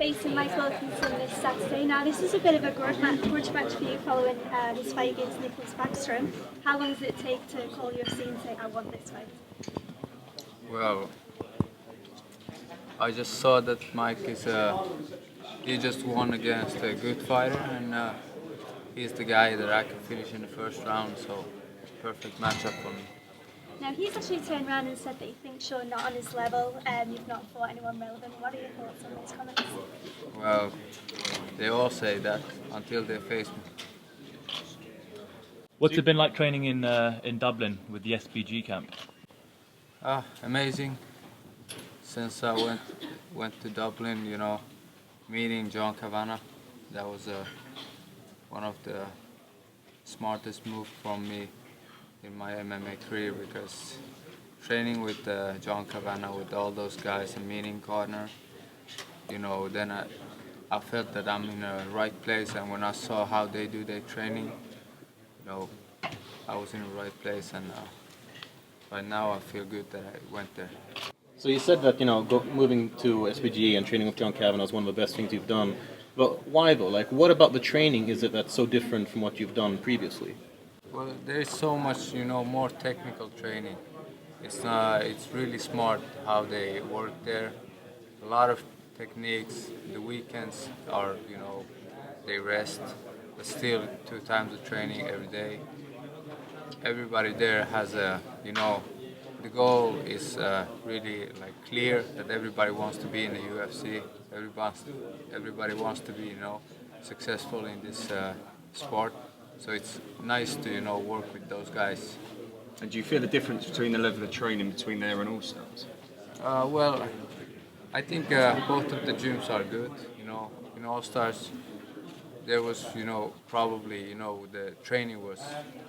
facing Mike Wilkinson this Saturday. Now, this is a bit of a grudge match for you following this fight against Nicholas Backstrom. How long does it take to call UFC and say, I want this fight? Well, I just saw that Mike is he just won against a good fighter, and he's the guy that I can finish in the first round, so perfect matchup for me. Now, he's actually turned around and said that he thinks you're not on his level and you've not fought anyone relevant. What are your thoughts on those comments? Well, they all say that until they face me. What's it been like training in Dublin with the SBG camp? Amazing. Since I went to Dublin, you know, meeting John Kavanagh, that was one of the smartest moves from me in my MMA career, because training with John Kavanagh, with all those guys and meeting Gardner, you know, then I felt that I'm in the right place, and when I saw how they do their training, you know, I was in the right place, and right now I feel good that I went there. So you said that, you know, moving to SBG and training with John Kavanagh is one of the best things you've done. But why though? Like, what about the training is it that's so different from what you've done previously? Well, there is so much, you know, more technical training. It's really smart how they work there. A lot of techniques. The weekends are, you know, they rest, but still 2 times the training every day. Everybody there has you know, the goal is really like clear, that everybody wants to be in the UFC. Everybody wants to be, you know, successful in this sport. So it's nice to, you know, work with those guys. And do you feel the difference between the level of training between there and All Stars? Well, I think both of the gyms are good. You know, in All Stars, there was, you know, probably, you know, the training was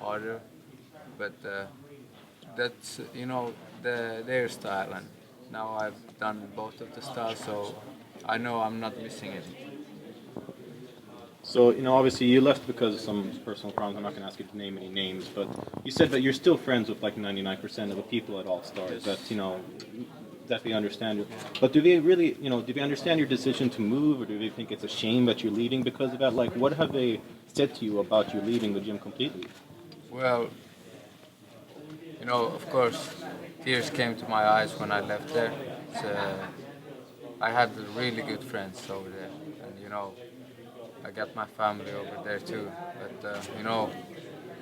harder, but that's, you know, their style, and now I've done both of the styles, so I know I'm not missing it. So, you know, obviously you left because of some personal problems. I'm not going to ask you to name any names, but you said that you're still friends with like 99% of the people at All Stars. That's, you know, that we understand you. But do they really, you know, do they understand your decision to move, or do they think it's a shame that you're leaving because of that? Like, what have they said to you about you leaving the gym completely? Well, you know, of course, tears came to my eyes when I left there. I had really good friends over there, and you know, I got my family over there too. But you know,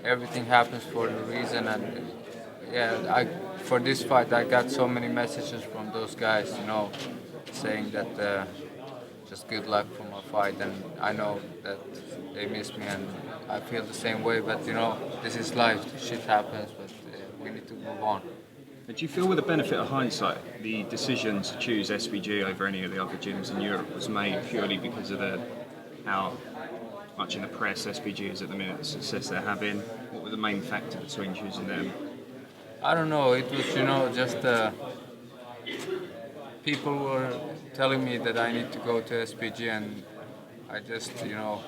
everything happens for a reason, and yeah, for this fight I got so many messages from those guys, you know, saying that just good luck for my fight, and I know that they miss me, and I feel the same way. But you know, this is life, shit happens, but we need to move on. And do you feel, with the benefit of hindsight, the decision to choose SBG over any of the other gyms in Europe was made purely because of how much in the press SBG is at the minute, the success they're having? What were the main factors between choosing them? I don't know, it was, you know, just people were telling me that I need to go to SPG, and I just, you know,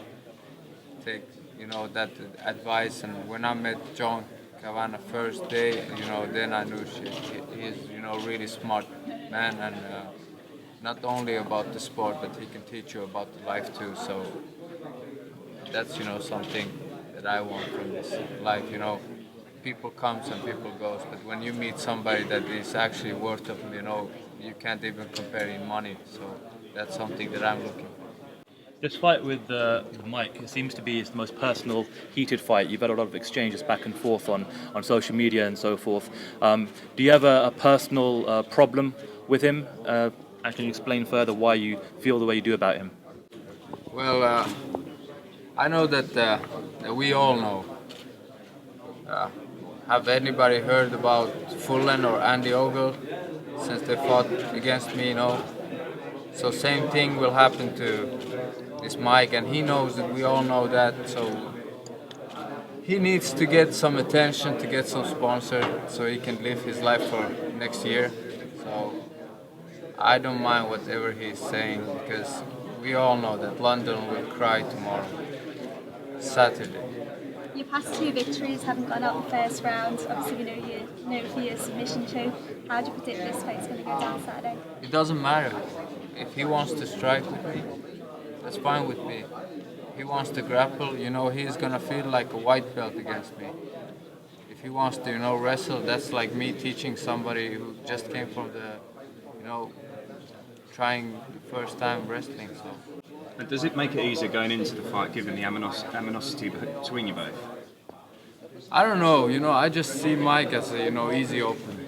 take, you know, that advice. And when I met John Kavanagh first day, you know, then I knew he's, you know, really smart man, and not only about the sport, but he can teach you about life too. So that's, you know, something that I want from this life, you know. People comes and people goes, but when you meet somebody that is actually worth of, you know, you can't even compare in money. So that's something that I'm looking for. This fight with Mike, it seems to be his most personal, heated fight. You've had a lot of exchanges back and forth on social media and so forth. Do you have a personal problem with him? And can you explain further why you feel the way you do about him? Well, I know that we all know. Have anybody heard about Fullen or Andy Ogle since they fought against me, you know? So same thing will happen to this Mike, and he knows that we all know that. So he needs to get some attention, to get some sponsor, so he can live his life for next year. So I don't mind whatever he's saying, because we all know that London will cry tomorrow, Saturday. Your past 2 victories haven't gone out the first round. Obviously, we know you're known for your submission show. How do you predict this fight's going to go down Saturday? It doesn't matter. if he wants to strike with me, that's fine with me. If he wants to grapple, you know, he's gonna feel like a white belt against me. If he wants to, you know, wrestle, that's like me teaching somebody who just came from the, you know, trying the first time wrestling. So. But does it make it easier going into the fight given the animosity between you both? I don't know, you know, I just see Mike as a, you know, easy opener.